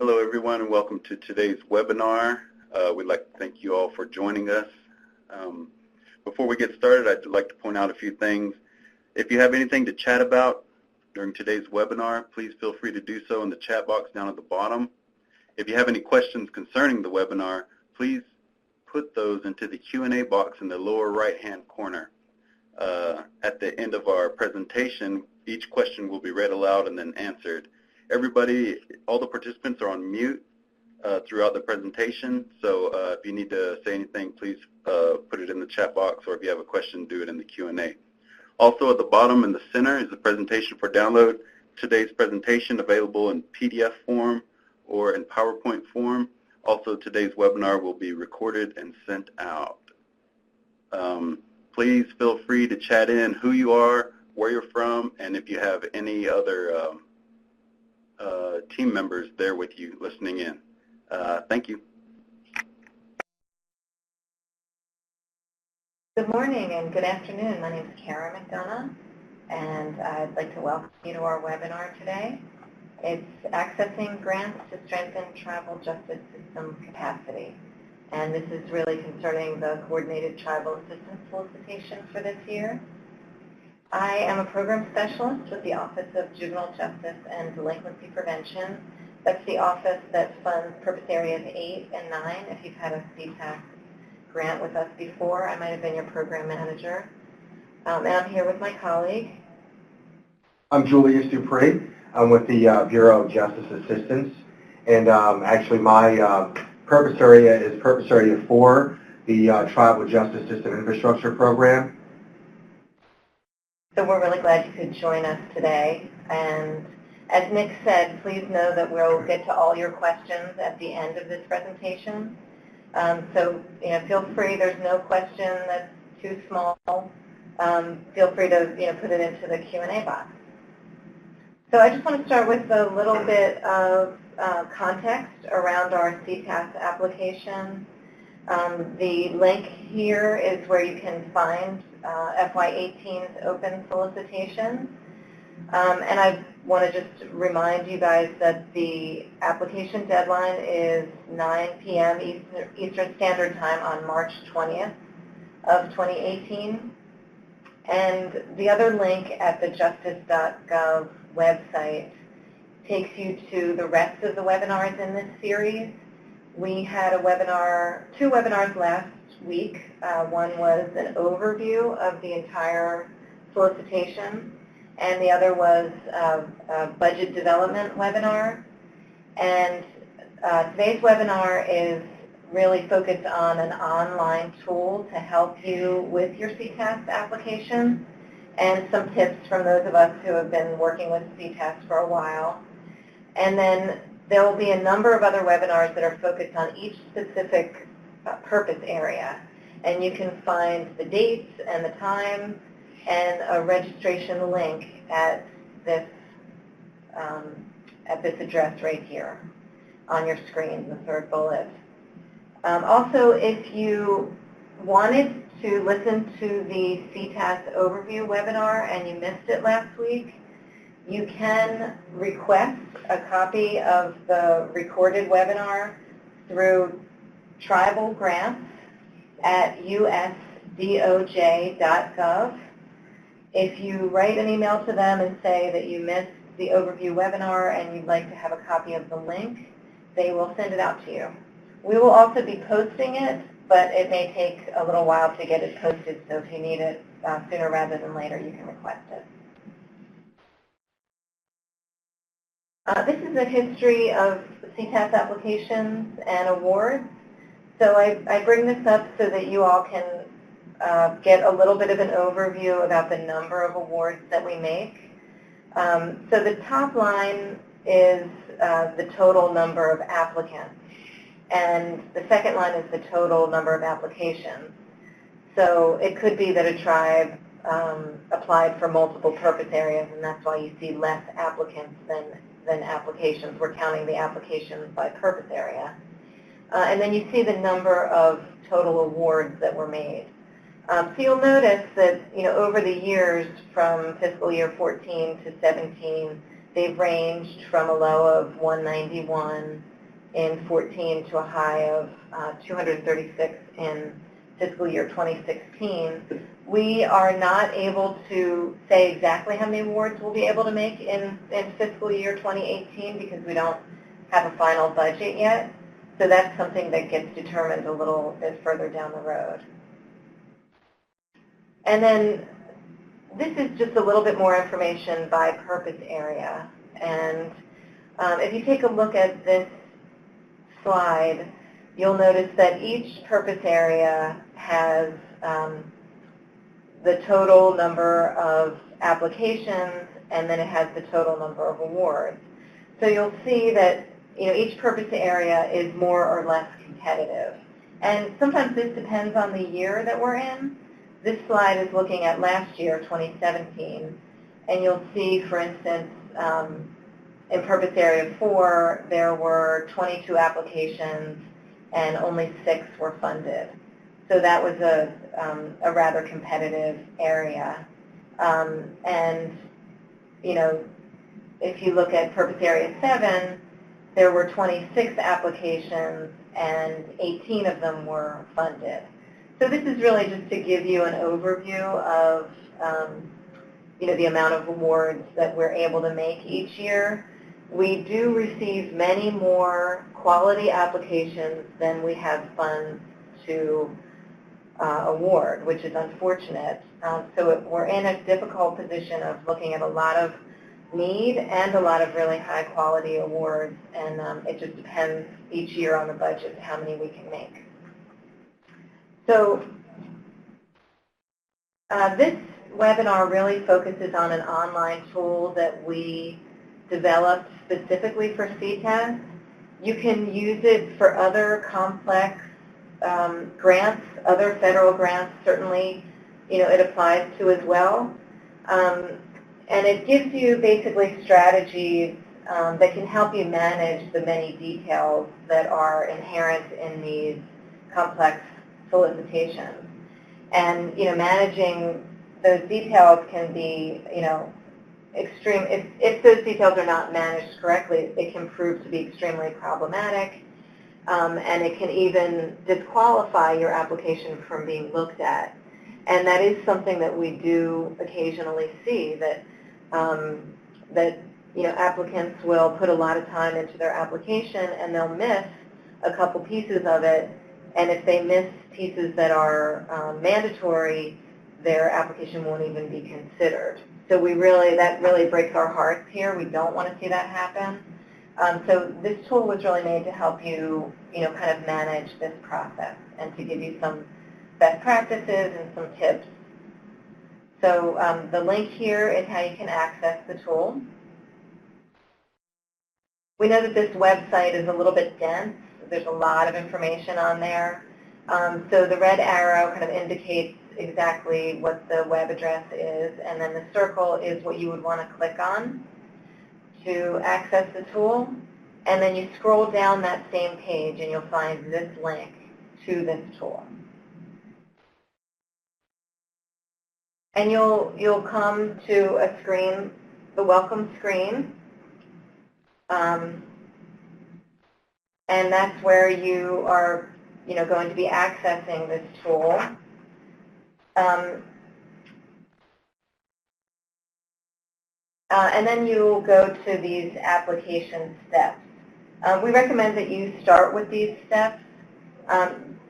Hello, everyone, and welcome to today's webinar. We'd like to thank you all for joining us. Before we get started, I'd like to point out a few things. If you have anything to chat about during today's webinar, please feel free to do so in the chat box down at the bottom. If you have any questions concerning the webinar, please put those into the Q&A box in the lower right-hand corner. At the end of our presentation, each question will be read aloud and then answered. Everybody, all the participants are on mute throughout the presentation, so if you need to say anything, please put it in the chat box, or if you have a question, do it in the Q&A. Also at the bottom in the center is the presentation for download. Today's presentation available in PDF form or in PowerPoint form. Also, today's webinar will be recorded and sent out. Please feel free to chat in who you are, where you're from, and if you have any other team members there with you listening in. Thank you. Good morning and good afternoon. My name is Kara McDonough, and I'd like to welcome you to our webinar today. It's Accessing Grants to Strengthen Tribal Justice System Capacity. And this is really concerning the Coordinated Tribal Assistance Solicitation for this year. I am a program specialist with the Office of Juvenile Justice and Delinquency Prevention. That's the office that funds Purpose Areas 8 and 9. If you've had a CTAS grant with us before, I might have been your program manager. And I'm here with my colleague. I'm Julius Dupree. I'm with the Bureau of Justice Assistance. And actually my purpose area is Purpose Area 4, the Tribal Justice System Infrastructure Program. So we're really glad you could join us today. And as Nick said, please know that we'll get to all your questions at the end of this presentation. So feel free, there's no question that's too small. Feel free to put it into the Q&A box. So I just want to start with a little bit of context around our CTAS application. The link here is where you can find FY18's open solicitation. And I want to just remind you guys that the application deadline is 9 p.m. Eastern Standard Time on March 20th of 2018. And the other link at the justice.gov website takes you to the rest of the webinars in this series. We had two webinars last week. One was an overview of the entire solicitation, and the other was a budget development webinar. And today's webinar is really focused on an online tool to help you with your CTAS application, and some tips from those of us who have been working with CTAS for a while. And then there will be a number of other webinars that are focused on each specific purpose area. And you can find the dates and the time and a registration link at this address right here on your screen, the third bullet. Also, if you wanted to listen to the CTAS overview webinar and you missed it last week, you can request a copy of the recorded webinar through tribal grants at usdoj.gov. If you write an email to them and say that you missed the overview webinar and you'd like to have a copy of the link, they will send it out to you. We will also be posting it, but it may take a little while to get it posted, so if you need it sooner rather than later, you can request it. This is a history of CTAS applications and awards. So I bring this up so that you all can get a little bit of an overview about the number of awards that we make. So the top line is the total number of applicants, and the second line is the total number of applications. So it could be that a tribe applied for multiple purpose areas, and that's why you see less applicants than applications. We're counting the applications by purpose area. And then you see the number of total awards that were made. So you'll notice that over the years from fiscal year 14 to 17, they've ranged from a low of 191 in 14 to a high of 236 in fiscal year 2016. We are not able to say exactly how many awards we'll be able to make in fiscal year 2018 because we don't have a final budget yet. So that's something that gets determined a little bit further down the road. And then this is just a little bit more information by purpose area. And if you take a look at this slide, you'll notice that each purpose area has the total number of applications, and then it has the total number of awards. So you'll see that each purpose area is more or less competitive. And sometimes this depends on the year that we're in. This slide is looking at last year, 2017, and you'll see, for instance, in Purpose Area 4, there were 22 applications and only 6 were funded. So that was a rather competitive area. And, if you look at Purpose Area 7, there were 26 applications and 18 of them were funded. So this is really just to give you an overview of the amount of awards that we're able to make each year. We do receive many more quality applications than we have funds to award, which is unfortunate. So we're in a difficult position of looking at a lot of need and a lot of really high quality awards, and it just depends each year on the budget how many we can make. So this webinar really focuses on an online tool that we developed specifically for CTAS. You can use it for other complex grants, other federal grants, certainly it applies to as well. And it gives you basically strategies that can help you manage the many details that are inherent in these complex solicitations. And managing those details can be extreme. If those details are not managed correctly, it can prove to be extremely problematic, and it can even disqualify your application from being looked at. And that is something that we do occasionally see, that applicants will put a lot of time into their application and they'll miss a couple pieces of it. And if they miss pieces that are mandatory, their application won't even be considered. So that really breaks our hearts here. We don't want to see that happen. So this tool was really made to help you, kind of manage this process and to give you some best practices and some tips. So the link here is how you can access the tool. We know that this website is a little bit dense. There's a lot of information on there. So the red arrow kind of indicates exactly what the web address is, and then the circle is what you would want to click on to access the tool. And then you scroll down that same page and you'll find this link to this tool. And you'll come to a screen, the welcome screen, and that's where you are, going to be accessing this tool. And then you'll go to these application steps. We recommend that you start with these steps.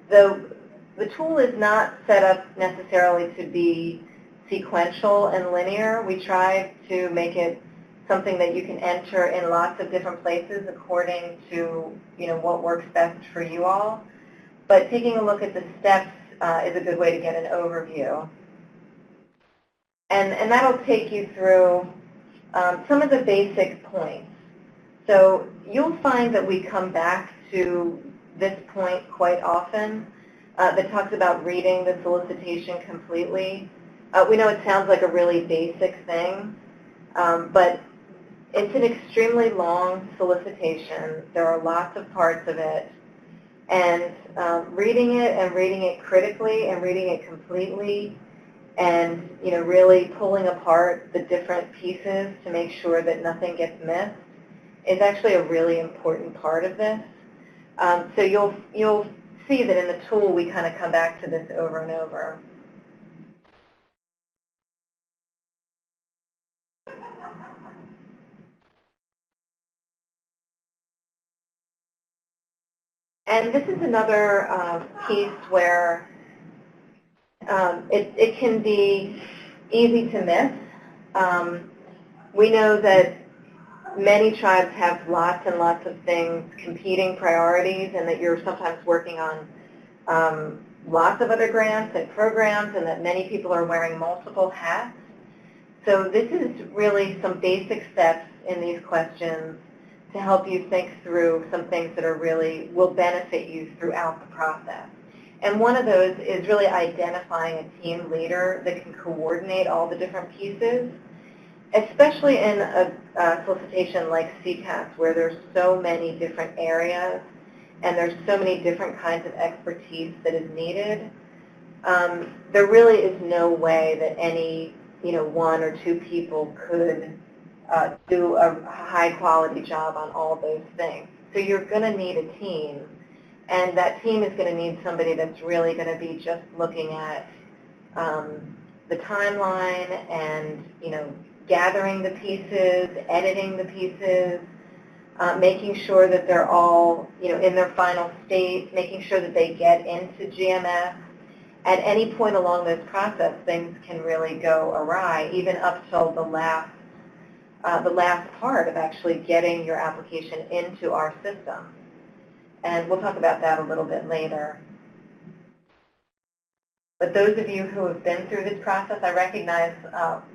The tool is not set up necessarily to be sequential and linear. We try to make it something that you can enter in lots of different places according to what works best for you all. But taking a look at the steps is a good way to get an overview. And that'll take you through some of the basic points. So you'll find that we come back to this point quite often that talks about reading the solicitation completely. We know it sounds like a really basic thing, but it's an extremely long solicitation. There are lots of parts of it. And reading it critically and reading it completely and really pulling apart the different pieces to make sure that nothing gets missed is actually a really important part of this. So you'll see that in the tool we kind of come back to this over and over. And this is another piece where it can be easy to miss. We know that many tribes have lots and lots of things, competing priorities, and that you're sometimes working on lots of other grants and programs, and that many people are wearing multiple hats. So this is really some basic steps in these questions to help you think through some things that are really will benefit you throughout the process. And one of those is really identifying a team leader that can coordinate all the different pieces, especially in a solicitation like CTAS, where there's so many different areas and there's so many different kinds of expertise that is needed. There really is no way that any one or two people could do a high-quality job on all those things. So you're going to need a team, and that team is going to need somebody that's really going to be just looking at the timeline and gathering the pieces, editing the pieces, making sure that they're all in their final state, making sure that they get into GMS. At any point along this process, things can really go awry, even up till the last part of actually getting your application into our system. And we'll talk about that a little bit later. But those of you who have been through this process, I recognize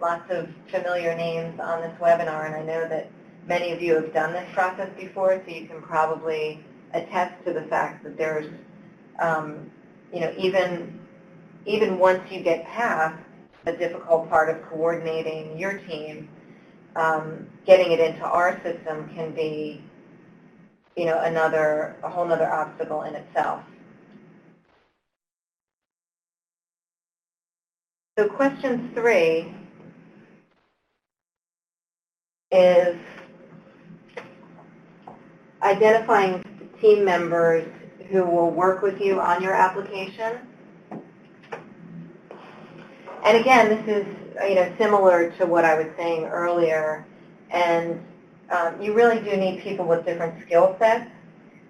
lots of familiar names on this webinar, and I know that many of you have done this process before, so you can probably attest to the fact that there's, even once you get past the difficult part of coordinating your team, getting it into our system can be, a whole other obstacle in itself. So question 3 is identifying team members who will work with you on your application. And again, this is similar to what I was saying earlier, and you really do need people with different skill sets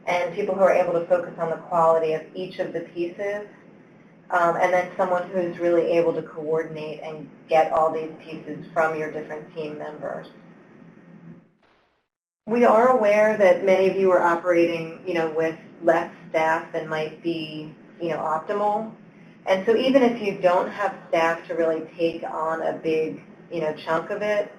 and people who are able to focus on the quality of each of the pieces, and then someone who's really able to coordinate and get all these pieces from your different team members. We are aware that many of you are operating, with less staff than might be, optimal. And so even if you don't have staff to really take on a big, chunk of it,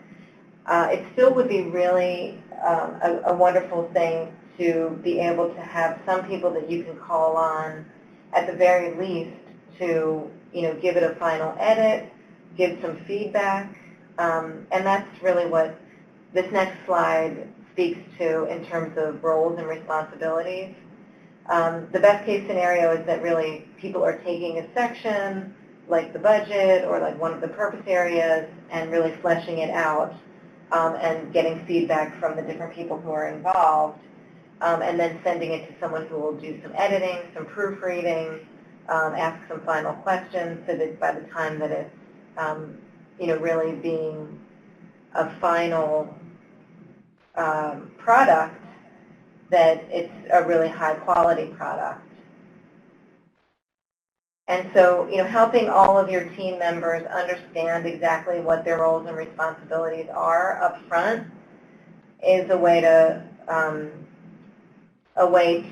it still would be really a wonderful thing to be able to have some people that you can call on at the very least to, give it a final edit, give some feedback, and that's really what this next slide speaks to in terms of roles and responsibilities. The best case scenario is that really people are taking a section like the budget or like one of the purpose areas and really fleshing it out and getting feedback from the different people who are involved, and then sending it to someone who will do some editing, some proofreading, ask some final questions so that by the time that it's really being a final product, that it's a really high quality product. And so, helping all of your team members understand exactly what their roles and responsibilities are up front is a way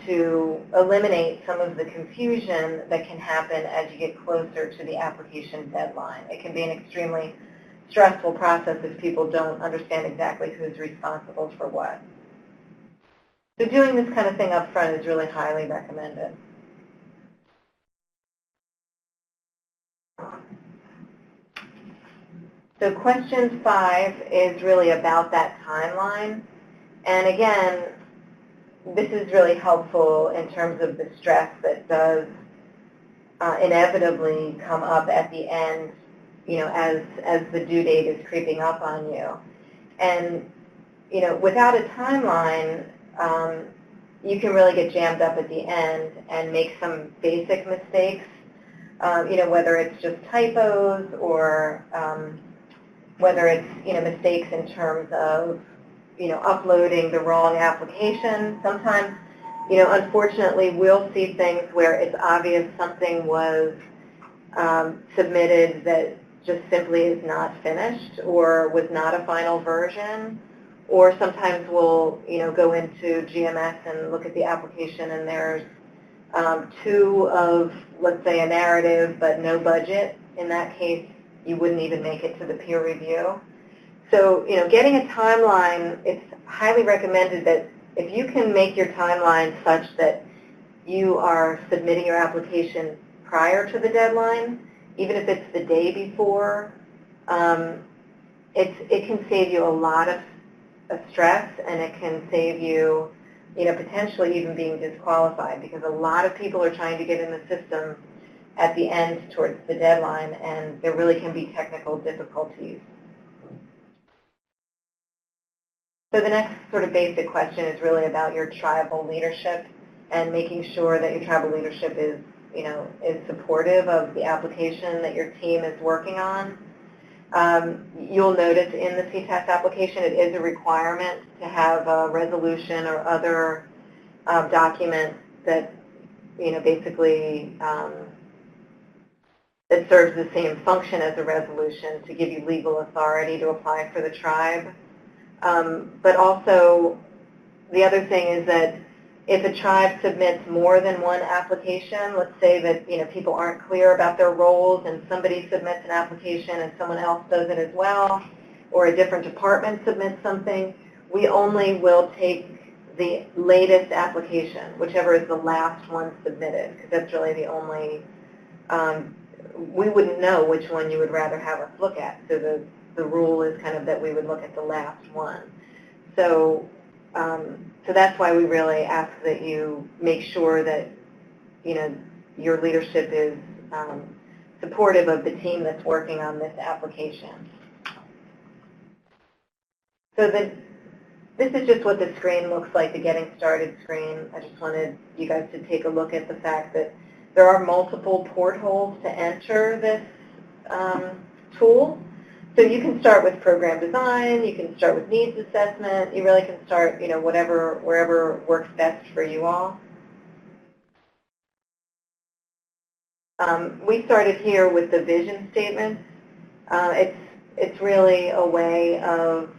to eliminate some of the confusion that can happen as you get closer to the application deadline. It can be an extremely stressful process if people don't understand exactly who's responsible for what. So doing this kind of thing up front is really highly recommended. So question 5 is really about that timeline. And again, this is really helpful in terms of the stress that does inevitably come up at the end as the due date is creeping up on you. And, without a timeline, you can really get jammed up at the end and make some basic mistakes, whether it's just typos or whether it's, mistakes in terms of, uploading the wrong application. Sometimes, unfortunately, we'll see things where it's obvious something was submitted that just simply is not finished or was not a final version. Or sometimes we'll, go into GMS and look at the application and there's two of, let's say, a narrative but no budget. In that case, you wouldn't even make it to the peer review. So, getting a timeline, it's highly recommended that if you can make your timeline such that you are submitting your application prior to the deadline, even if it's the day before, it can save you a lot of stress, and it can save you, potentially even being disqualified, because a lot of people are trying to get in the system at the end towards the deadline, and there really can be technical difficulties. So the next sort of basic question is really about your tribal leadership and making sure that your tribal leadership is, is supportive of the application that your team is working on. You'll notice in the CTAS application it is a requirement to have a resolution or other document that, basically that serves the same function as a resolution to give you legal authority to apply for the tribe. But also, the other thing is that if a tribe submits more than one application, let's say that people aren't clear about their roles and somebody submits an application and someone else does it as well, or a different department submits something, we only will take the latest application, whichever is the last one submitted, because that's really the only, we wouldn't know which one you would rather have us look at. So the rule is kind of that we would look at the last one. So that's why we really ask that you make sure that, your leadership is supportive of the team that's working on this application. So this is just what the screen looks like, the Getting Started screen. I just wanted you guys to take a look at the fact that there are multiple portholes to enter this tool. So you can start with program design, you can start with needs assessment, you really can start, wherever works best for you all. We started here with the vision statement. It's really a way of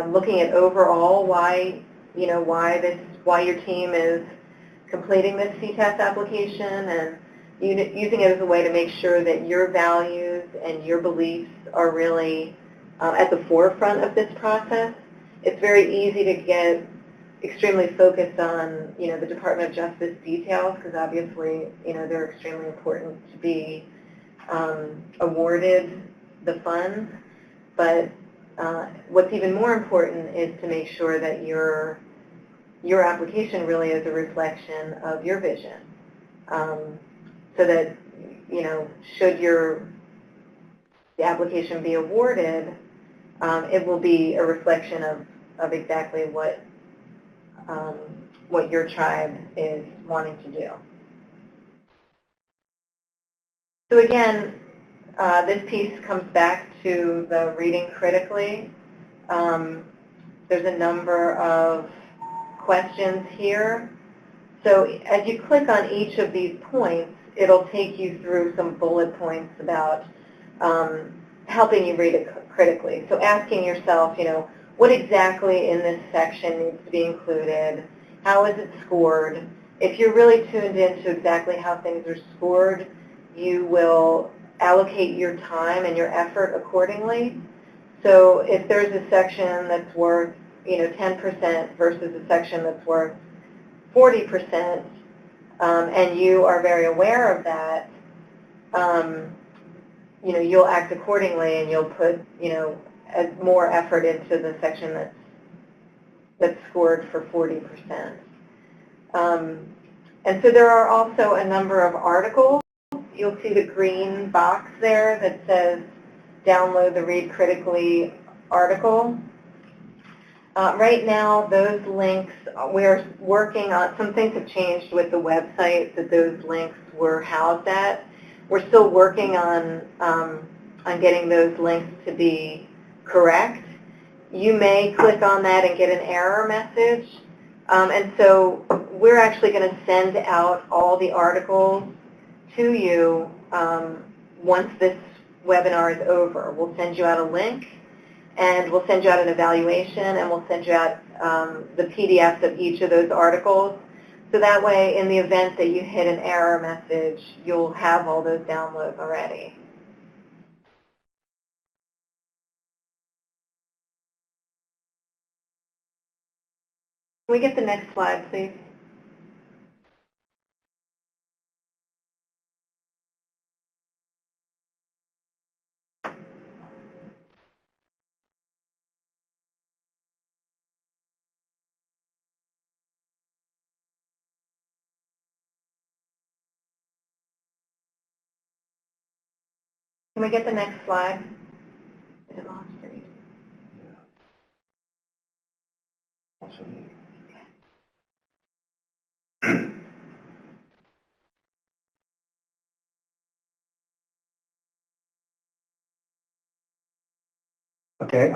looking at overall why your team is completing this CTAS application, and using it as a way to make sure that your values and your beliefs are really at the forefront of this process. It's very easy to get extremely focused on, the Department of Justice details, because obviously, they're extremely important to be awarded the funds. But what's even more important is to make sure that your application really is a reflection of your vision. So that, should the application be awarded, it will be a reflection of exactly what your tribe is wanting to do. So again, this piece comes back to the reading critically. There's a number of questions here. So as you click on each of these points, it'll take you through some bullet points about helping you read it critically. So asking yourself, what exactly in this section needs to be included? How is it scored? If you're really tuned into exactly how things are scored, you will allocate your time and your effort accordingly. So if there's a section that's worth 10% versus a section that's worth 40%, and you are very aware of that, you'll act accordingly, and you'll put more effort into the section that's scored for 40%. And so there are also a number of articles. You'll see the green box there that says download the Read Critically article. Right now, those links, we're working on, some things have changed with the website that those links were housed at. We're still working on getting those links to be correct. You may click on that and get an error message. And so we're actually going to send out all the articles to you once this webinar is over. We'll send you out a link, and we'll send you out an evaluation, and we'll send you out the PDFs of each of those articles. So that way, in the event that you hit an error message, you'll have all those downloads already. Can we get the next slide, please? Can we get the next slide? Is it on screen? Okay,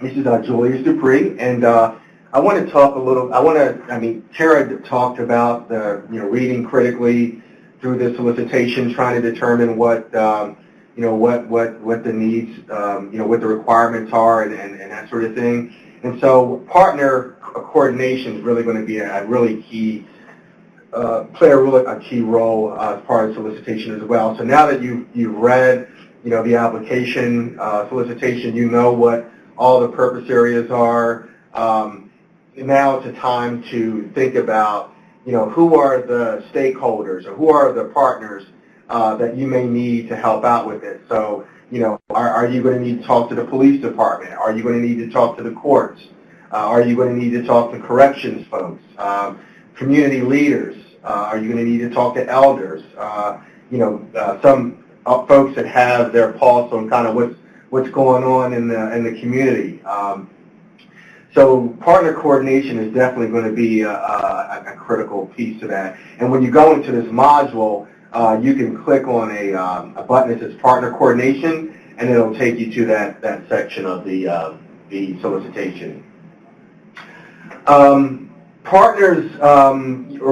this is Julius Dupree, and I want to talk a little. Tara talked about the reading critically through the solicitation, trying to determine what what the needs, what the requirements are, and that sort of thing. And so, partner coordination is really going to be a really key. Play a key role as part of solicitation as well. So now that you've read the application solicitation, you know what all the purpose areas are. Now it's a time to think about who are the stakeholders or who are the partners that you may need to help out with it. So are you going to need to talk to the police department? Are you going to need to talk to the courts? Are you going to need to talk to corrections folks? Community leaders? Are you going to need to talk to elders? Some folks that have their pulse on kind of what's going on in the community. So partner coordination is definitely going to be a critical piece of that. And when you go into this module, you can click on a button that says partner coordination, and it'll take you to that section of the solicitation. Partners are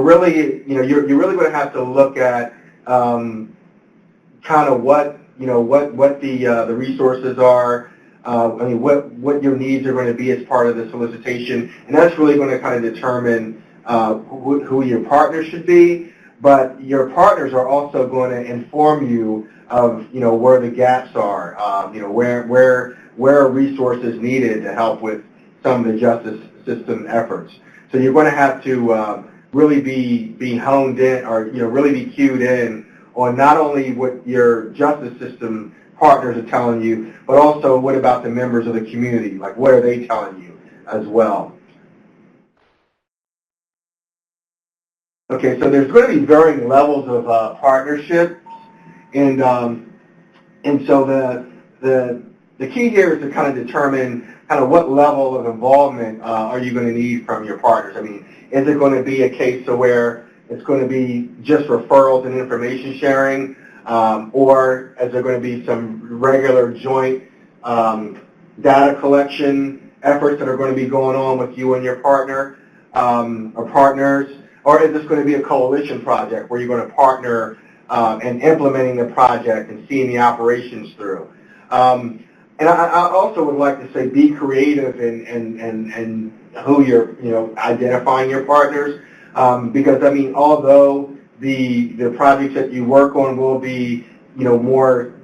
really, you're really going to have to look at kind of what the resources are. What your needs are going to be as part of the solicitation, and that's really going to kind of determine who your partners should be. But your partners are also going to inform you of where the gaps are, where are resources needed to help with some of the justice system efforts. So you're going to have to really be honed in, or really be cued in on not only what your justice system partners are telling you, but also what about the members of the community? Like, what are they telling you as well? Okay, so there's going to be varying levels of partnerships, and so the key here is to kind of determine kind of what level of involvement are you going to need from your partners. I mean, is it going to be a case of where it's going to be just referrals and information sharing, or is there going to be some regular joint data collection efforts that are going to be going on with you and your partner or partners? Or is this going to be a coalition project where you're going to partner in implementing the project and seeing the operations through? And I also would like to say be creative in who you're identifying your partners, because I mean, although the projects that you work on will be more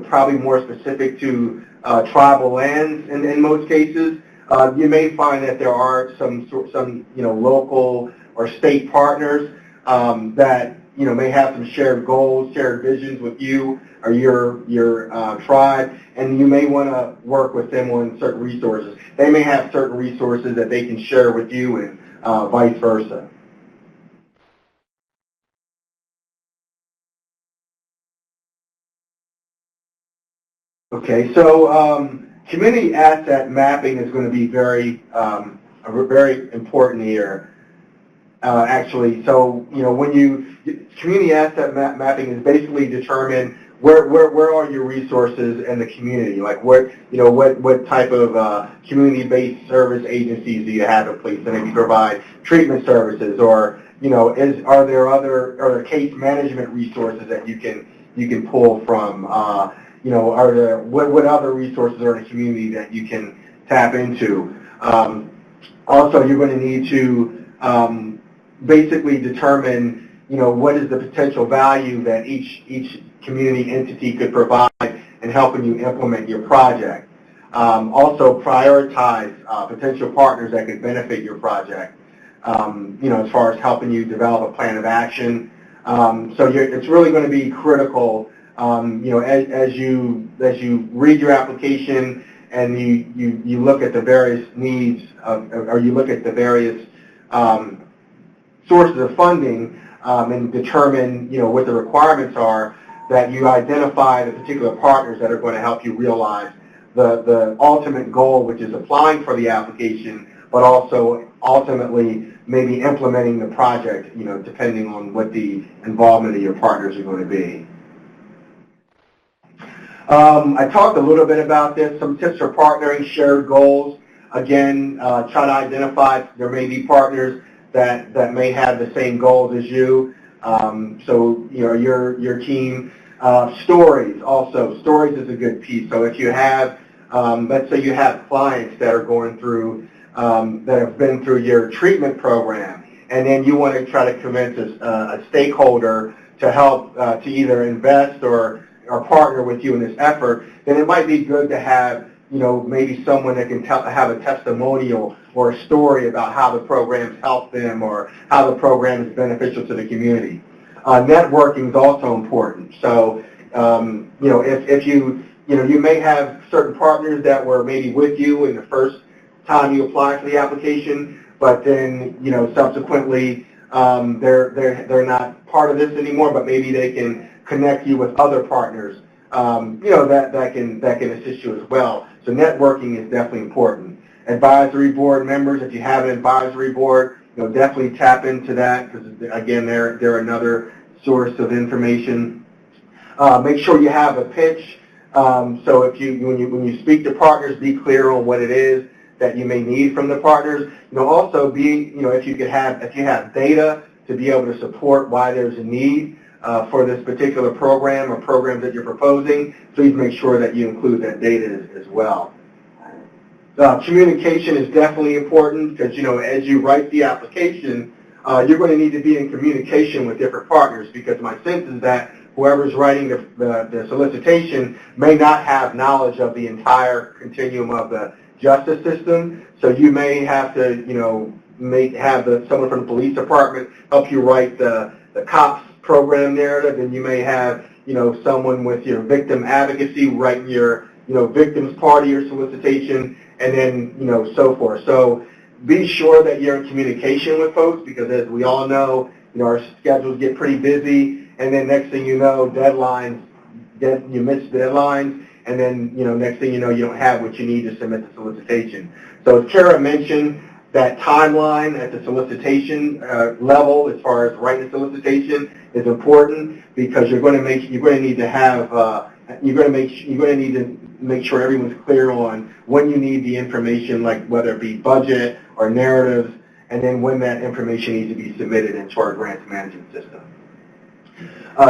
probably more specific to tribal lands in most cases, you may find that there are some local or state partners that may have some shared goals, shared visions with you or your tribe, and you may want to work with them on certain resources. They may have certain resources that they can share with you, and vice versa. Okay, so community asset mapping is going to be very important here. Actually, so when community asset mapping is basically determine where are your resources in the community, like what type of community-based service agencies do you have in place, and if you provide treatment services, or are there case management resources that you can pull from, are there what other resources are in the community that you can tap into. Also, you're going to need to basically determine, what is the potential value that each community entity could provide in helping you implement your project. Also, prioritize potential partners that could benefit your project, as far as helping you develop a plan of action. So it's really going to be critical, as you read your application and you look at the various needs, or you look at the various sources of funding, and determine, what the requirements are, that you identify the particular partners that are going to help you realize the ultimate goal, which is applying for the application, but also ultimately maybe implementing the project, depending on what the involvement of your partners are going to be. I talked a little bit about this, some tips for partnering, shared goals. Again, try to identify, there may be partners that may have the same goals as you. So, your team. Stories also. Stories is a good piece. So if you have, let's say you have clients that are going through, that have been through your treatment program, and then you want to try to convince a stakeholder to help, to either invest or partner with you in this effort, then it might be good to have, maybe someone that can have a testimonial or a story about how the program's helped them or how the program is beneficial to the community. Networking is also important. So, if you may have certain partners that were maybe with you in the first time you applied for the application, but then, subsequently, they're not part of this anymore, but maybe they can connect you with other partners, that can assist you as well. So networking is definitely important. Advisory board members, if you have an advisory board, definitely tap into that, because again, they're another source of information. Make sure you have a pitch. So when you speak to partners, be clear on what it is that you may need from the partners. Also if you have data to be able to support why there's a need for this particular program or programs that you're proposing, please make sure that you include that data as well. Communication is definitely important, because as you write the application, you're going to need to be in communication with different partners, because my sense is that whoever's writing the solicitation may not have knowledge of the entire continuum of the justice system. So you may have to, have someone from the police department help you write the COPS program narrative, and you may have, someone with your victim advocacy writing your, victims part of your solicitation, and then, so forth. So be sure that you're in communication with folks, because as we all know, our schedules get pretty busy, and then next thing you know, you miss deadlines, and then, next thing you know, you don't have what you need to submit the solicitation. So as Kara mentioned, that timeline at the solicitation level, as far as writing the solicitation, is important, because you're going to need to make sure everyone's clear on when you need the information, like whether it be budget or narratives, and then when that information needs to be submitted into our grants management system.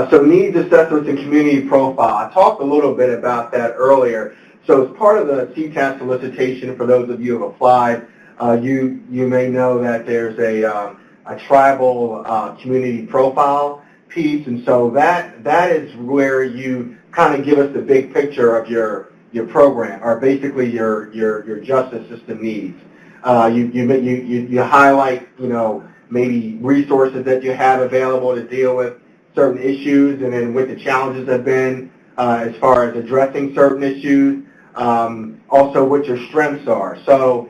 So needs assessments and community profile. I talked a little bit about that earlier. So as part of the CTAS solicitation, for those of you who have applied, you may know that there's a tribal community profile piece, and so that is where you kind of give us the big picture of your program, or basically your justice system needs. You highlight, maybe resources that you have available to deal with certain issues, and then what the challenges have been as far as addressing certain issues, also what your strengths are. So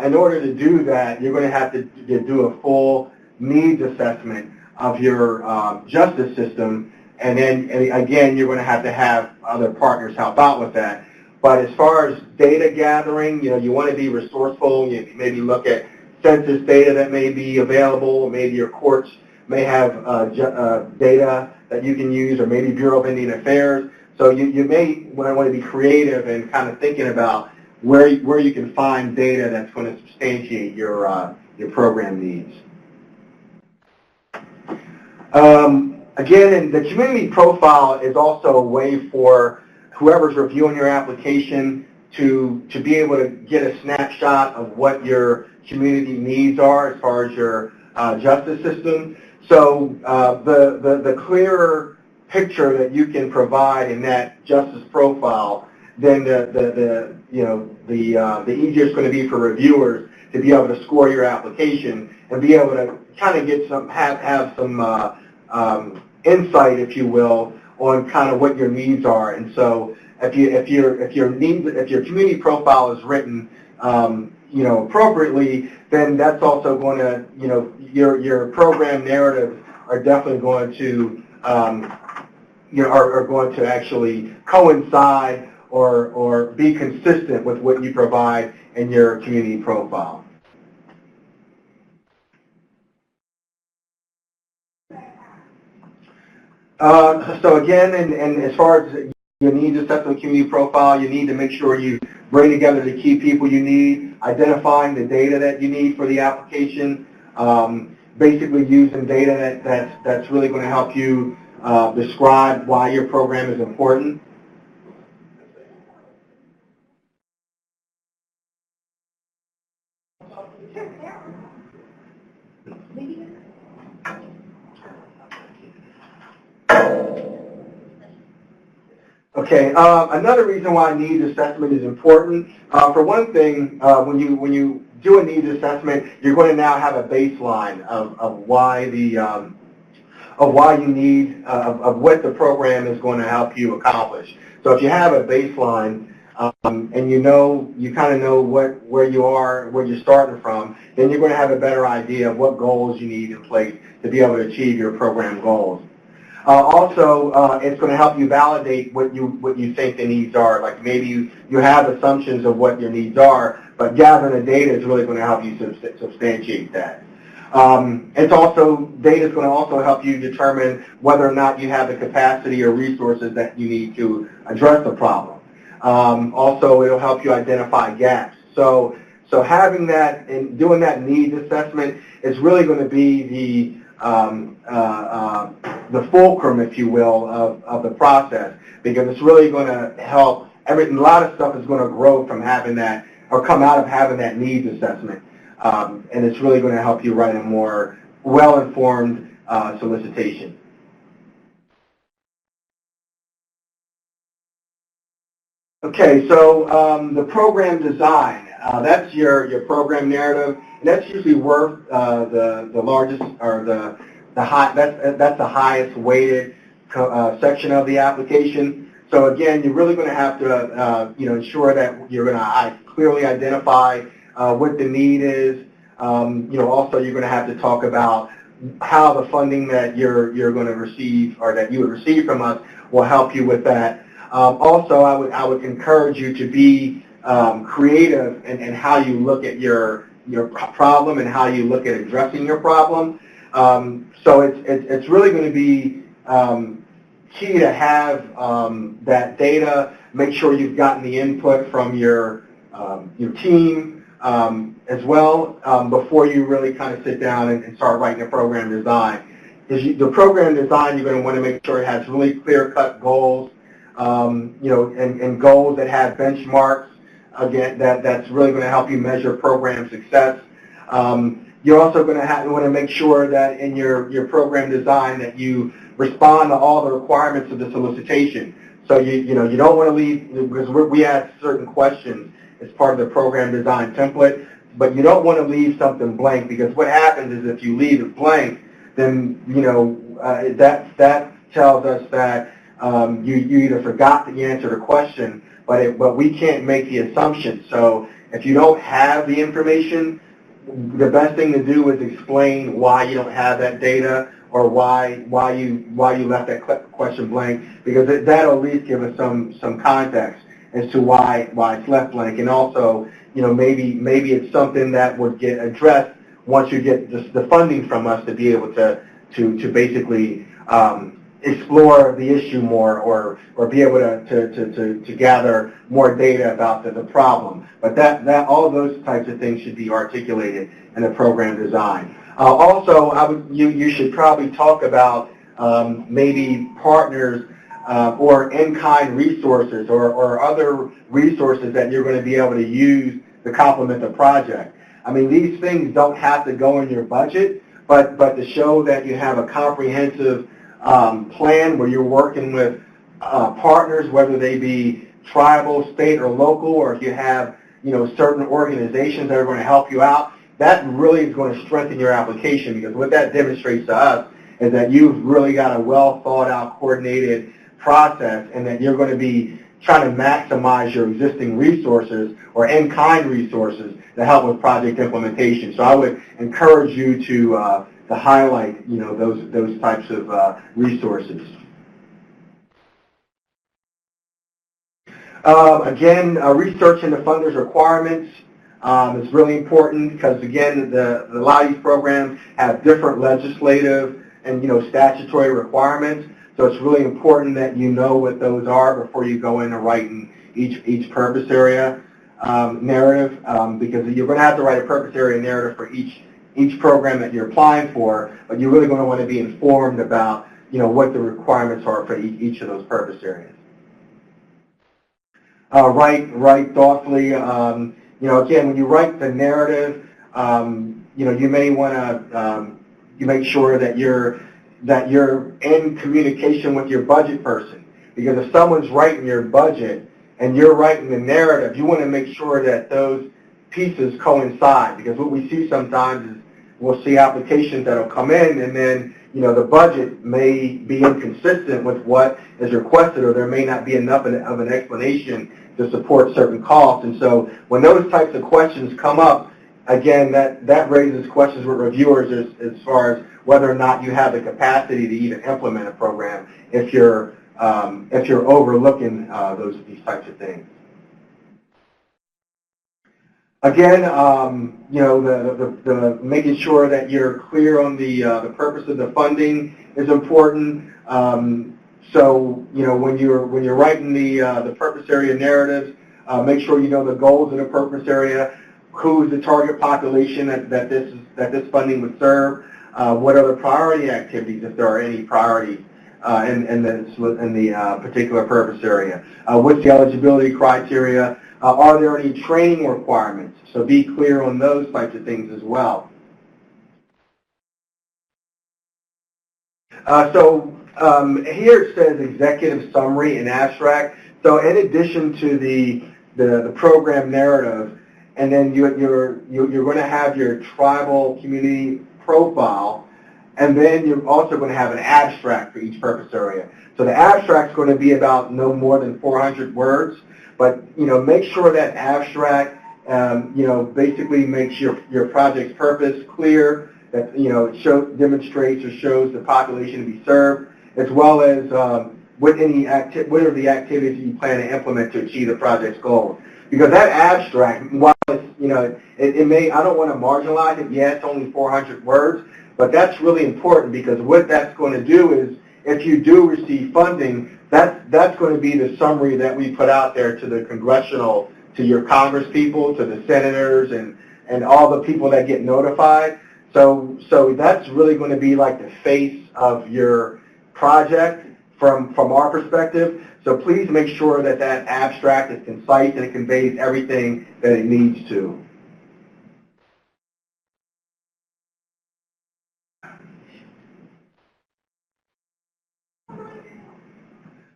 in order to do that, you're going to have to do a full needs assessment of your justice system and then again, you're going to have other partners help out with that. But as far as data gathering, you want to be resourceful. You maybe look at census data that may be available. Maybe your courts may have data that you can use, or maybe Bureau of Indian Affairs. So you may want to be creative and kind of thinking about where you can find data that's going to substantiate your program needs. Again, the community profile is also a way for whoever's reviewing your application to be able to get a snapshot of what your community needs are as far as your justice system. So the clearer picture that you can provide in that justice profile, then the easier it's going to be for reviewers to be able to score your application and be able to kind of get some have some insight, if you will, on kind of what your needs are. And so if your community profile is written appropriately, then that's also going to your program narratives are definitely going to are going to actually coincide or be consistent with what you provide in your community profile. So again, and as far as your needs assessment community profile, you need to make sure you bring together the key people you need, identifying the data that you need for the application, basically using data that's really going to help you describe why your program is important. Okay, another reason why needs assessment is important. For one thing, when you do a needs assessment, you're going to now have a baseline of why you need of what the program is going to help you accomplish. So if you have a baseline and you kind of know where you are, where you're starting from, then you're going to have a better idea of what goals you need in place to be able to achieve your program goals. Also, it's going to help you validate what you think the needs are. Like maybe you have assumptions of what your needs are, but gathering the data is really going to help you substantiate that. Data is going to also help you determine whether or not you have the capacity or resources that you need to address the problem. Also, it'll help you identify gaps. So having that and doing that needs assessment is really going to be the fulcrum, if you will, of the process, because it's really going to help. A lot of stuff is going to grow from having that, or come out of having that needs assessment, and it's really going to help you write a more well-informed solicitation. Okay, so the program design, that's your program narrative, and that's usually worth the largest or the high. That's the highest weighted section of the application. So again, you're really going to have to ensure that you're going to clearly identify what the need is. Also you're going to have to talk about how the funding that you're going to receive, or that you would receive from us, will help you with that. Also, I would encourage you to be creative in how you look at your problem and how you look at addressing your problem. So it's really going to be key to have that data. Make sure you've gotten the input from your team as well before you really kind of sit down and start writing a program design. The program design, you're going to want to make sure it has really clear-cut goals. And goals that have benchmarks, again, that's really going to help you measure program success. You're also going to want to make sure that in your program design that you respond to all the requirements of the solicitation. So you don't want to leave, because we ask certain questions as part of the program design template, but you don't want to leave something blank, because what happens is if you leave it blank, then that tells us that you either forgot to answer the question, but we can't make the assumption. So if you don't have the information, the best thing to do is explain why you don't have that data, or why you left that question blank, because that'll at least give us some context as to why it's left blank. And also, maybe it's something that would get addressed once you get the funding from us to be able to basically explore the issue more, or be able to gather more data about the problem. But that all of those types of things should be articulated in the program design. Also, you should probably talk about maybe partners or in-kind resources or other resources that you're going to be able to use to complement the project. I mean, these things don't have to go in your budget, but to show that you have a comprehensive plan where you're working with partners, whether they be tribal, state, or local, or if you have certain organizations that are going to help you out, that really is going to strengthen your application, because what that demonstrates to us is that you've really got a well thought out, coordinated process, and that you're going to be trying to maximize your existing resources or in-kind resources to help with project implementation. So I would encourage you to highlight those types of resources. Again, researching the funders' requirements is really important, because again, a lot of these programs have different legislative and statutory requirements. So it's really important that you know what those are before you go into writing each purpose area narrative, because you're going to have to write a purpose area narrative for each program that you're applying for, but you're really going to want to be informed about what the requirements are for each of those purpose areas. Write thoughtfully. Again, when you write the narrative, you may want to you make sure that you're in communication with your budget person, because if someone's writing your budget and you're writing the narrative, you want to make sure that those pieces coincide, because what we see sometimes is we'll see applications that will come in, and then the budget may be inconsistent with what is requested, or there may not be enough of an explanation to support certain costs. And so when those types of questions come up, again, that raises questions with reviewers as far as whether or not you have the capacity to even implement a program if you're overlooking these types of things. Again, the making sure that you're clear on the purpose of the funding is important. So when you're writing the purpose area narratives, make sure you know the goals of the purpose area, who's the target population that this funding would serve, what are the priority activities, if there are any priorities in the particular purpose area, what's the eligibility criteria, are there any training requirements? So be clear on those types of things as well. Here it says executive summary and abstract. So in addition to the program narrative, and then you're going to have your tribal community profile, and then you're also going to have an abstract for each purpose area. So the abstract is going to be about no more than 400 words, but make sure that abstract basically makes your project's purpose clear, that it demonstrates or shows the population to be served, as well as what are the activities you plan to implement to achieve the project's goals. Because that abstract, while it's, it may, I don't want to marginalize it. Yeah, it's only 400 words, but that's really important, because what that's going to do is, if you do receive funding, that's going to be the summary that we put out there to the congressional, to your Congress people, to the senators, and all the people that get notified. So that's really going to be like the face of your project from our perspective. So please make sure that abstract is concise and it conveys everything that it needs to.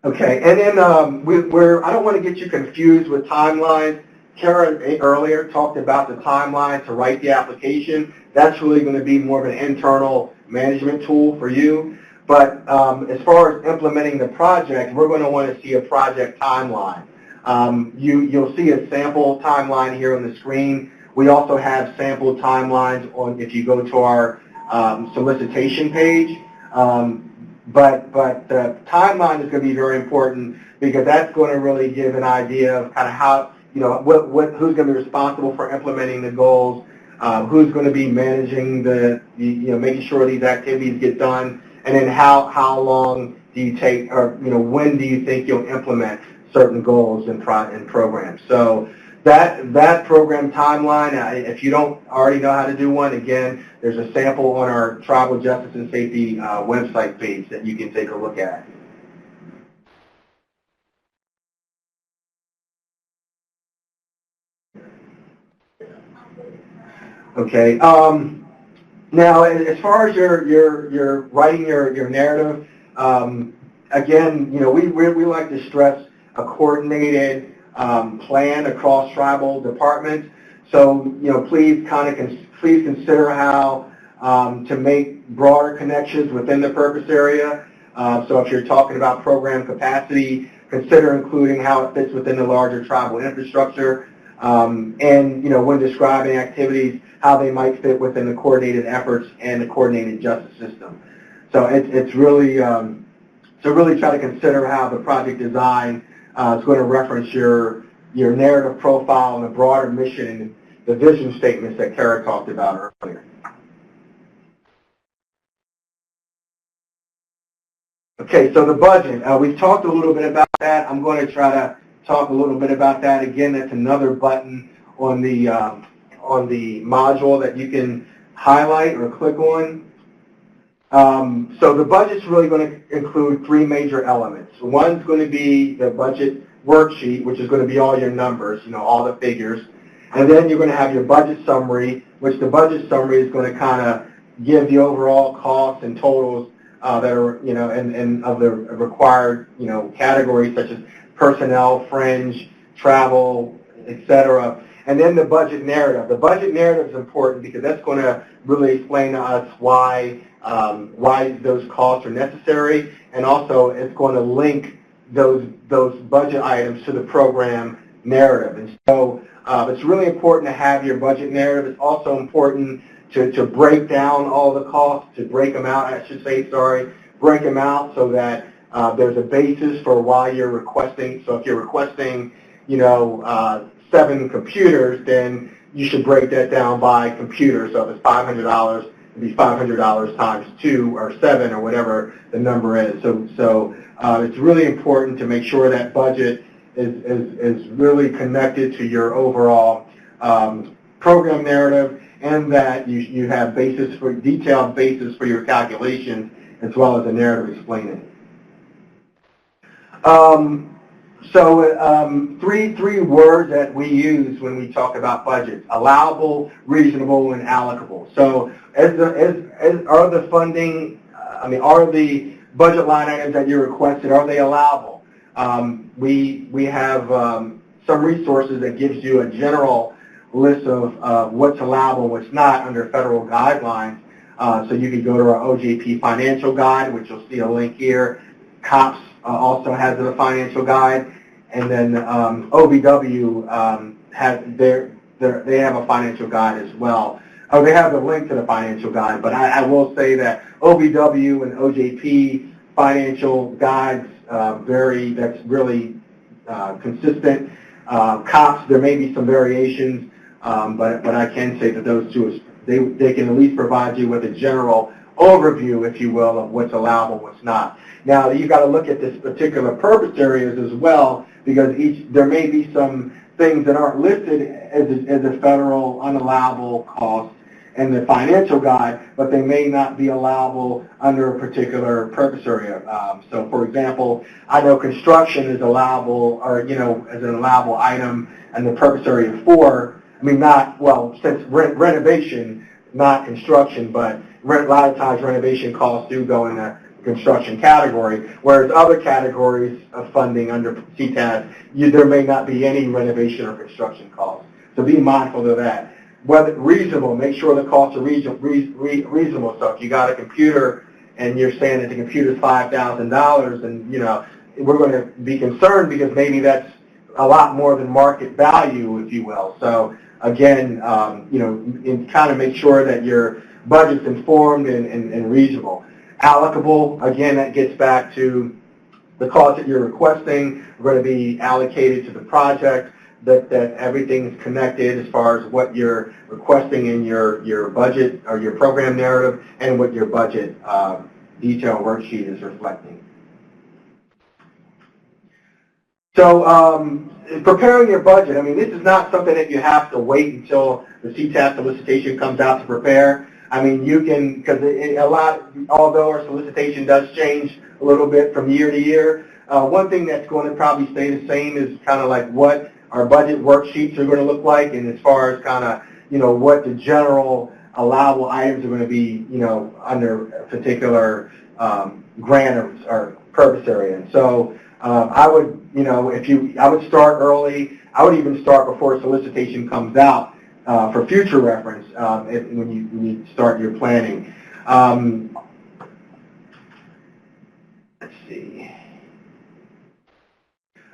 Okay, and then I don't want to get you confused with timelines. Kara earlier talked about the timeline to write the application. That's really going to be more of an internal management tool for you. But as far as implementing the project, we're going to want to see a project timeline. You'll see a sample timeline here on the screen. We also have sample timelines on, if you go to our solicitation page. But the timeline is going to be very important because that's going to really give an idea of kind of how, who's going to be responsible for implementing the goals, who's going to be managing making sure these activities get done, and then how long do you take, or when do you think you'll implement certain goals and programs. So that program timeline, if you don't already know how to do one, again, there's a sample on our Tribal Justice and Safety website page that you can take a look at. Okay. Now, as far as your writing your narrative, again, we like to stress a coordinated plan across tribal departments. So, please consider how to make broader connections within the purpose area. So if you're talking about program capacity, consider including how it fits within the larger tribal infrastructure. And, when describing activities, how they might fit within the coordinated efforts and the coordinated justice system. So it's really, to really try to consider how the project design is going to reference your narrative profile and the broader mission and the vision statements that Kara talked about earlier. Okay, so the budget. We've talked a little bit about that. I'm going to try to talk a little bit about that. Again, that's another button on the module that you can highlight or click on. So the budget's really going to include three major elements. One's going to be the budget worksheet, which is going to be all your numbers, all the figures. And then you're going to have your budget summary, which the budget summary is going to kind of give the overall costs and totals that are, and of the required, categories such as personnel, fringe, travel, etc. And then the budget narrative. The budget narrative is important because that's going to really explain to us why those costs are necessary, and also it's going to link those budget items to the program narrative. And so it's really important to have your budget narrative. It's also important to break down all the costs, to break them out, break them out so that there's a basis for why you're requesting. So if you're requesting, 7 computers, then you should break that down by computer. So if it's $500, it'd be $500 times 2 or 7 or whatever the number is. So it's really important to make sure that budget is really connected to your overall program narrative, and that you have detailed basis for your calculations as well as a narrative explaining it. So three words that we use when we talk about budgets: allowable, reasonable, and allocable. So are the funding, are the budget line items that you requested, are they allowable? We have some resources that gives you a general list of what's allowable, what's not under federal guidelines. So you can go to our OJP financial guide, which you'll see a link here. COPS also has a financial guide, and then OVW they have a financial guide as well. They have a link to the financial guide, but I will say that OVW and OJP financial guides that's really consistent. COPS, there may be some variations, but I can say that those two, they can at least provide you with a general overview, if you will, of what's allowable and what's not. Now, you've got to look at this particular purpose areas as well, because there may be some things that aren't listed as a federal unallowable cost in the financial guide, but they may not be allowable under a particular purpose area. So, for example, I know construction is allowable, or as an allowable item in the purpose area 4. Since renovation, not construction, but a lot of times renovation costs do go in the construction category, whereas other categories of funding under CTAS, there may not be any renovation or construction costs. So be mindful of that. Whether reasonable, make sure the costs are reasonable. So if you got a computer and you're saying that the computer is $5,000, and we're going to be concerned because maybe that's a lot more than market value, if you will. So again, kind of make sure that your budget's informed and reasonable. allocable. Again, that gets back to the cost that you're requesting are going to be allocated to the project, that everything is connected as far as what you're requesting in your budget or your program narrative and what your budget detail worksheet is reflecting. So preparing your budget, I mean, this is not something that you have to wait until the CTAS solicitation comes out to prepare. I mean, you can, because although our solicitation does change a little bit from year to year, one thing that's going to probably stay the same is kind of like what our budget worksheets are going to look like, and as far as kind of, what the general allowable items are going to be, under a particular grant or purpose area. And so I would, I would start early. I would even start before solicitation comes out for future reference when you start your planning. Let's see.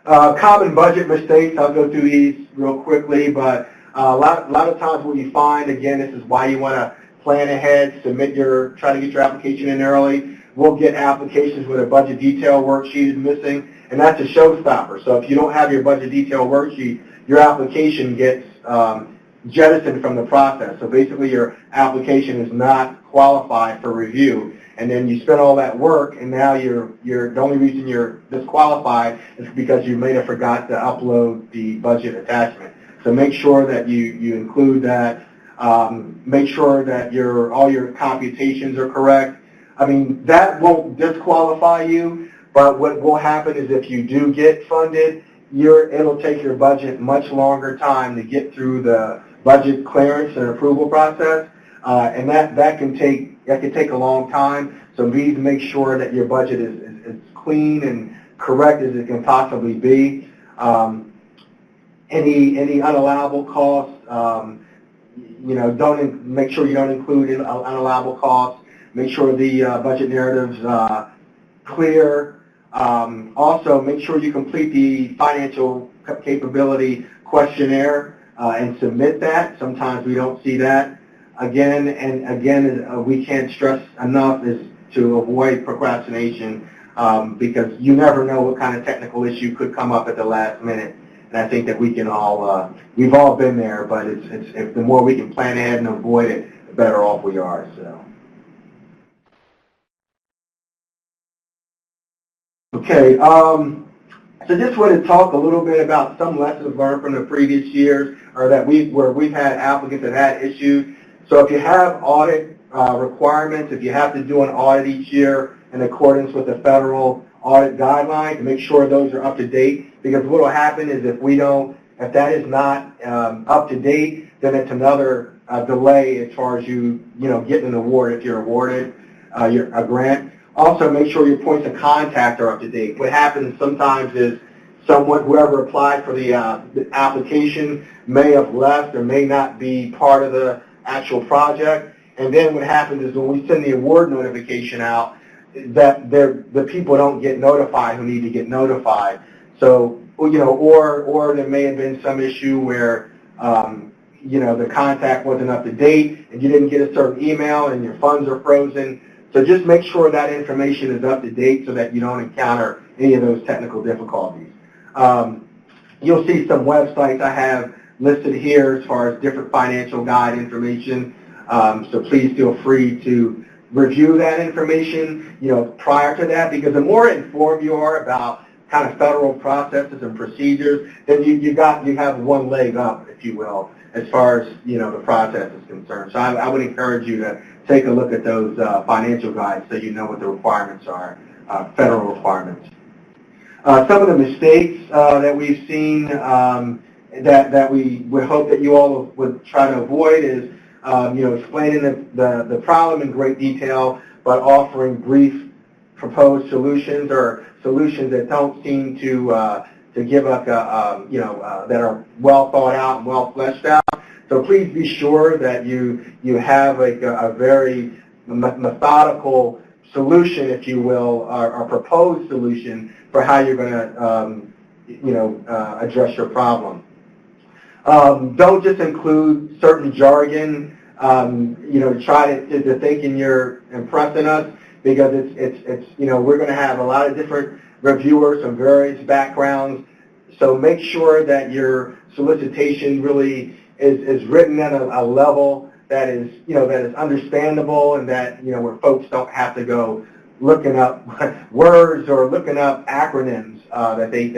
Common budget mistakes, I'll go through these real quickly, but a lot of times what you find, again, this is why you want to plan ahead, try to get your application in early. We'll get applications where the budget detail worksheet is missing, and that's a showstopper. So if you don't have your budget detail worksheet, your application gets jettisoned from the process. So basically your application is not qualified for review. And then you spend all that work, and now the only reason you're disqualified is because you may have forgot to upload the budget attachment. So make sure that you include that. Make sure that all your computations are correct. I mean, that won't disqualify you, but what will happen is if you do get funded, it'll take your budget much longer time to get through the budget clearance and approval process, and that can take a long time. So please make sure that your budget is as clean and correct as it can possibly be. Any unallowable costs, make sure you don't include unallowable costs. Make sure the budget narrative's clear. Also, make sure you complete the financial capability questionnaire and submit that. Sometimes we don't see that. Again, we can't stress enough is to avoid procrastination because you never know what kind of technical issue could come up at the last minute. And I think that we can all, we've all been there, but if the more we can plan ahead and avoid it, the better off we are. So. Okay, so just want to talk a little bit about some lessons learned from the previous years, or where we've had applicants that had issues. So if you have audit requirements, if you have to do an audit each year in accordance with the federal audit guidelines, make sure those are up to date. Because what will happen is if that is not up to date, then it's another delay as far as getting an award if you're awarded a grant. Also, make sure your points of contact are up to date. What happens sometimes is whoever applied for the application may have left or may not be part of the actual project. And then what happens is when we send the award notification out, that the people don't get notified who need to get notified. So, or there may have been some issue where, the contact wasn't up to date and you didn't get a certain email and your funds are frozen. So just make sure that information is up to date so that you don't encounter any of those technical difficulties. You'll see some websites I have listed here as far as different financial guide information. So please feel free to review that information, prior to that, because the more informed you are about kind of federal processes and procedures, then you have one leg up, if you will, as far as the process is concerned. So I would encourage you to take a look at those financial guides so you know what the requirements are, federal requirements. Some of the mistakes that we've seen that we would hope that you all would try to avoid is explaining the problem in great detail, but offering brief proposed solutions or solutions that don't seem to give us that are well thought out and well fleshed out. So please be sure that you have a very methodical solution, if you will, or proposed solution for how you're going to address your problem. Don't just include certain jargon. Try to think you're impressing us, because it's we're going to have a lot of different reviewers from various backgrounds. So make sure that your solicitation really is written at a level that is that is understandable, and that where folks don't have to go looking up words or looking up acronyms that they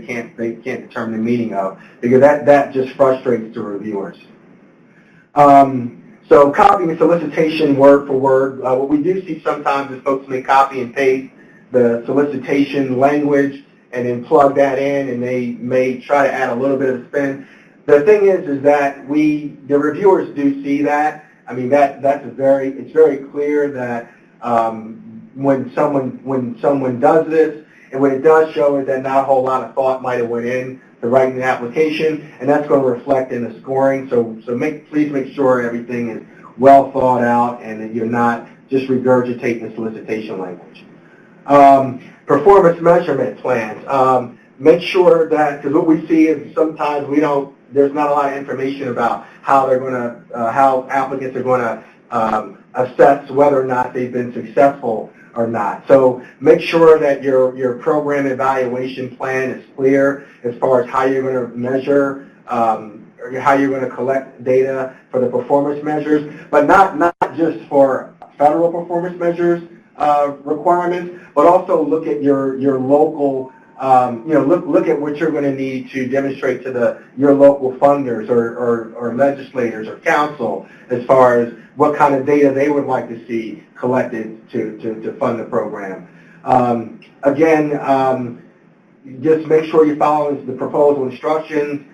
can't determine the meaning of, because that just frustrates the reviewers. So copying the solicitation word for word. What we do see sometimes is folks may copy and paste the solicitation language and then plug that in, and they may try to add a little bit of spin. The thing is that the reviewers do see that. I mean, it's very clear that when someone does this, and what it does show is that not a whole lot of thought might have went in to writing the application, and that's going to reflect in the scoring. So please make sure everything is well thought out and that you're not just regurgitating the solicitation language. Performance measurement plans. Make sure that, because what we see is sometimes there's not a lot of information about how how applicants are going to assess whether or not they've been successful or not. So make sure that your program evaluation plan is clear as far as how you're going to measure, or how you're going to collect data for the performance measures, but not just for federal performance measures requirements, but also look at your local. Look at what you're going to need to demonstrate to your local funders or legislators or council as far as what kind of data they would like to see collected to fund the program. Just make sure you follow the proposal instructions.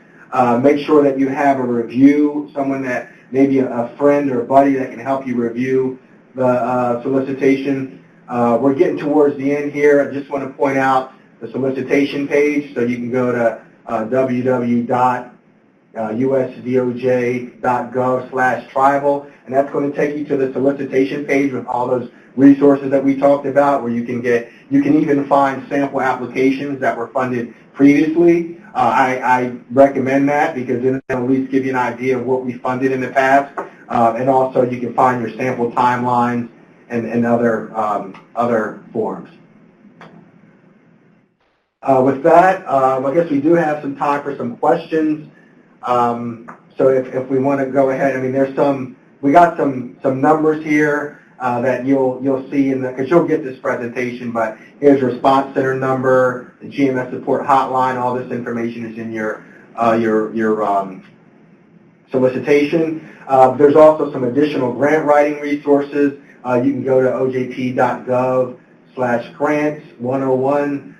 Make sure that you have a review, someone that maybe a friend or a buddy that can help you review the solicitation. We're getting towards the end here. I just want to point out the solicitation page, so you can go to www.usdoj.gov/tribal, and that's going to take you to the solicitation page with all those resources that we talked about, where you can even find sample applications that were funded previously. I recommend that because it'll at least give you an idea of what we funded in the past, and also you can find your sample timelines and other forms. With that, I guess we do have some time for some questions. So if we want to go ahead, I mean, we got some numbers here that you'll see because you'll get this presentation. But here's response center number, the GMS support hotline. All this information is in your solicitation. There's also some additional grant writing resources. You can go to ojp.gov/grants101.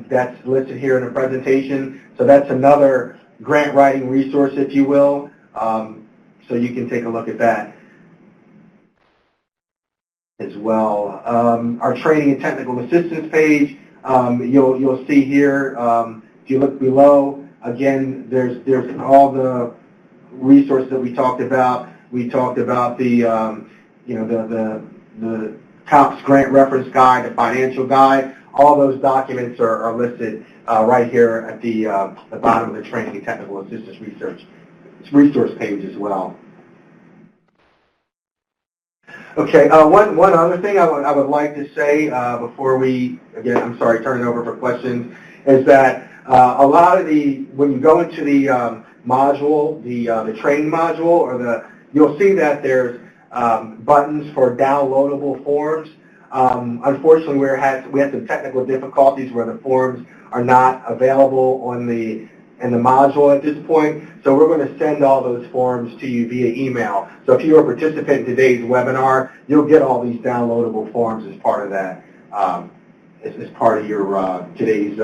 That's listed here in the presentation. So that's another grant writing resource, if you will. So you can take a look at that as well. Our training and technical assistance page, you'll see here, if you look below, again, there's all the resources that we talked about. We talked about the COPS grant reference guide, the financial guide. All those documents are listed right here at the bottom of the training and technical assistance resource page as well. Okay, one other thing I would like to say before we, again, I'm sorry, turn it over for questions, is that a lot of when you go into the module, the training module, you'll see that there's buttons for downloadable forms. Unfortunately, we had some technical difficulties where the forms are not available in the module at this point. So we're going to send all those forms to you via email. So if you're a participant in today's webinar, you'll get all these downloadable forms as part of that, as part of your today's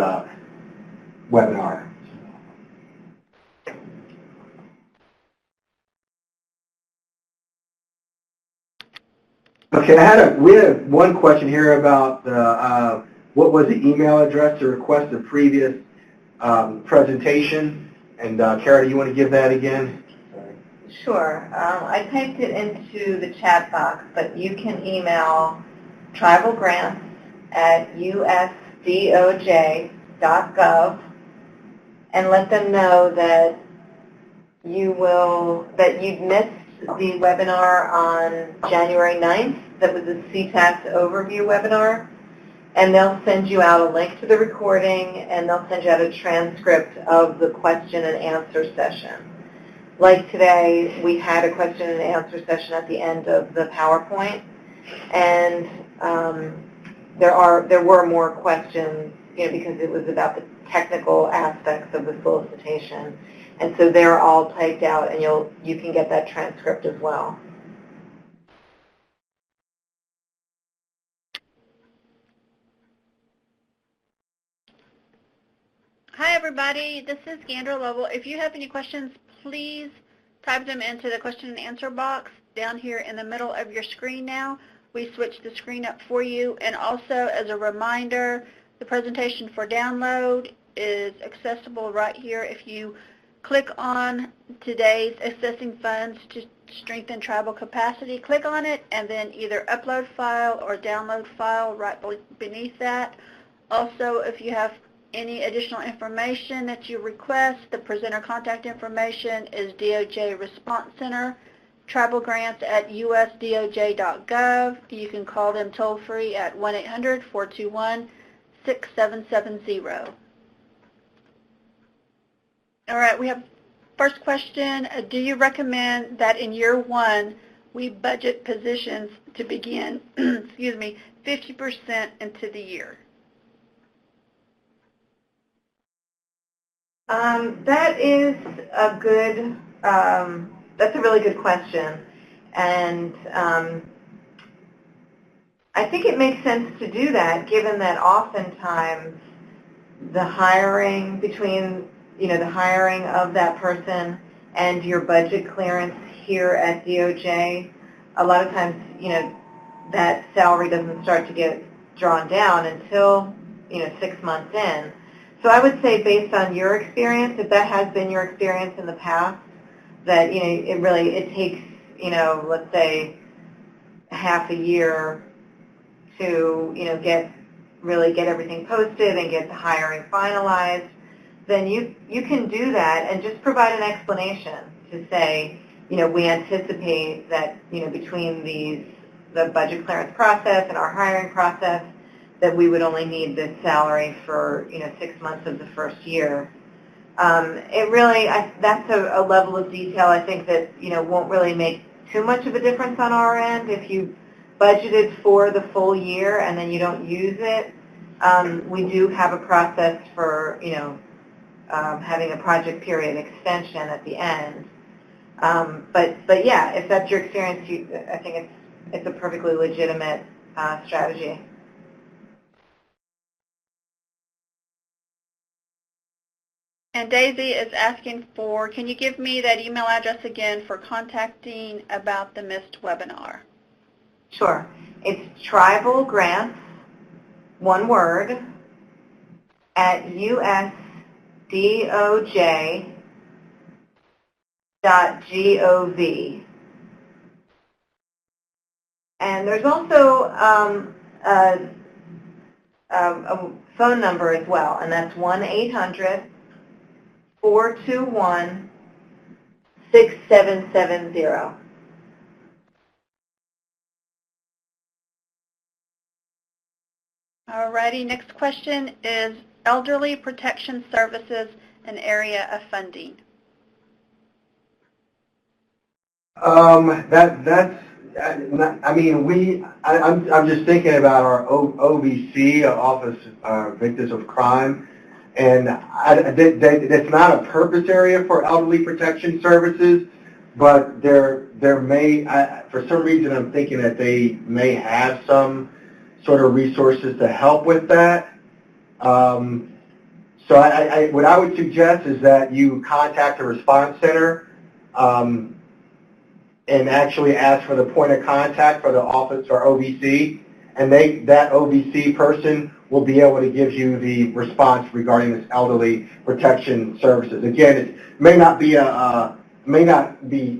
webinar. Okay, we had one question here about what was the email address to request a previous presentation, and Kara, do you want to give that again? Sure. I typed it into the chat box, but you can email tribalgrants@usdoj.gov and let them know that you'd missed the webinar on January 9th that was a CTAS overview webinar, and they'll send you out a link to the recording, and they'll send you out a transcript of the question and answer session. Like today, we had a question and answer session at the end of the PowerPoint, and there were more questions, because it was about the technical aspects of the solicitation, and so they're all typed out, and you can get that transcript as well. Hi everybody, this is Gandra Lovell. If you have any questions, please type them into the question and answer box down here in the middle of your screen now. We switched the screen up for you, and also as a reminder, the presentation for download is accessible right here. If you click on today's Assessing Funds to Strengthen Tribal Capacity, click on it and then either upload file or download file right beneath that. Also, if you have any additional information that you request, the presenter contact information is DOJ Response Center, tribal grants at usdoj.gov. You can call them toll-free at 1-800-421-6770. All right, we have first question. Do you recommend that in year one we budget positions to begin, 50% into the year? That is that's a really good question, and I think it makes sense to do that, given that oftentimes the hiring the hiring of that person and your budget clearance here at DOJ, a lot of times, that salary doesn't start to get drawn down until, 6 months in. So I would say, based on your experience, if that has been your experience in the past, that it takes let's say half a year to get everything posted and get the hiring finalized, then you can do that and just provide an explanation to say, we anticipate that between the budget clearance process and our hiring process, that we would only need this salary for 6 months of the first year. That's a level of detail I think that won't really make too much of a difference on our end. If you budgeted for the full year and then you don't use it, we do have a process for having a project period extension at the end. But yeah, if that's your experience, I think it's a perfectly legitimate strategy. And Daisy is asking can you give me that email address again for contacting about the missed webinar? Sure. It's tribal grants, one word, at usdoj.gov. And there's also a phone number as well, and that's 1-800-421-6770. Alrighty, next question is Elderly Protection Services, an area of funding. I'm just thinking about our OVC, Office Victims of Crime, and it's not a purpose area for elderly protection services, but there may, for some reason I'm thinking that they may have some sort of resources to help with that. So what I would suggest is that you contact the response center and actually ask for the point of contact for the office or OVC, and that OVC person will be able to give you the response regarding this elderly protection services. Again, it may not be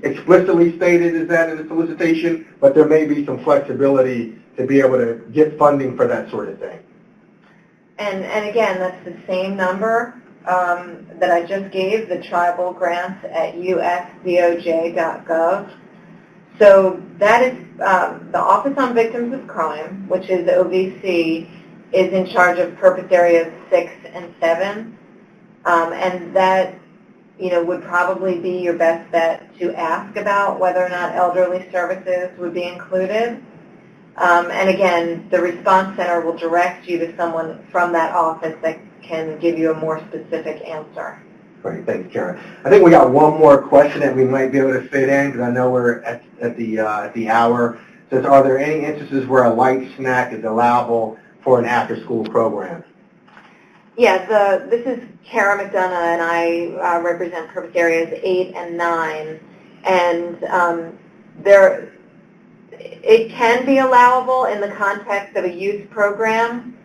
explicitly stated as that in the solicitation, but there may be some flexibility to be able to get funding for that sort of thing. And again, that's the same number that I just gave, the tribal grants at usdoj.gov. So that is the Office on Victims of Crime, which is the OVC, is in charge of purpose areas 6 and 7. And that, would probably be your best bet to ask about whether or not elderly services would be included. And again, the response center will direct you to someone from that office that can give you a more specific answer. Great, thanks, Karen. I think we got one more question that we might be able to fit in because I know we're at the hour. It says, are there any instances where a light snack is allowable for an after-school program? Yeah, this is Kara McDonough, and I represent purpose areas 8 and 9. And it can be allowable in the context of a youth program,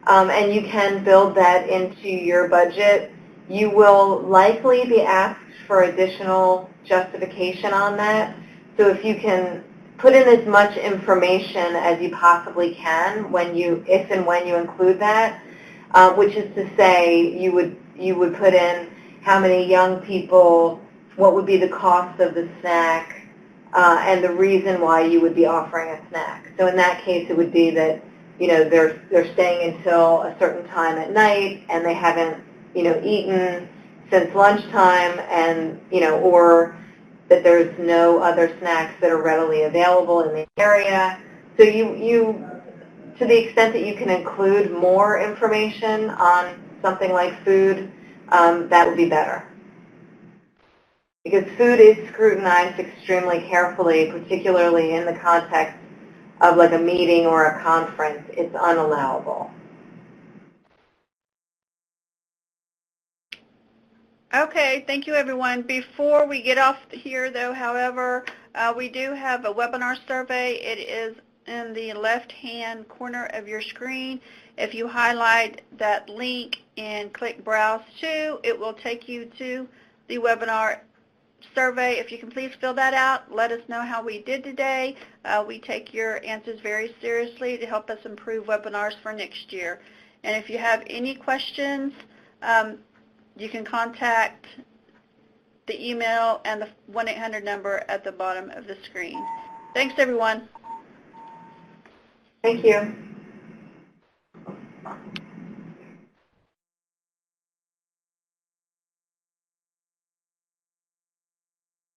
and you can build that into your budget. You will likely be asked for additional justification on that. So if you can put in as much information as you possibly can if and when you include that, which is to say you would put in how many young people, what would be the cost of the snack, and the reason why you would be offering a snack. So in that case, it would be that they're staying until a certain time at night and they haven't eaten since lunchtime, and or that there's no other snacks that are readily available in the area. So you to the extent that you can include more information on something like food, that would be better. Because food is scrutinized extremely carefully, particularly in the context of like a meeting or a conference. It's unallowable. Okay, thank you, everyone. Before we get off here, though, however, we do have a webinar survey. It is in the left-hand corner of your screen. If you highlight that link and click Browse To, it will take you to the webinar survey. If you can please fill that out, let us know how we did today. We take your answers very seriously to help us improve webinars for next year. And if you have any questions, you can contact the email and the 1-800 number at the bottom of the screen. Thanks, everyone. Thank you.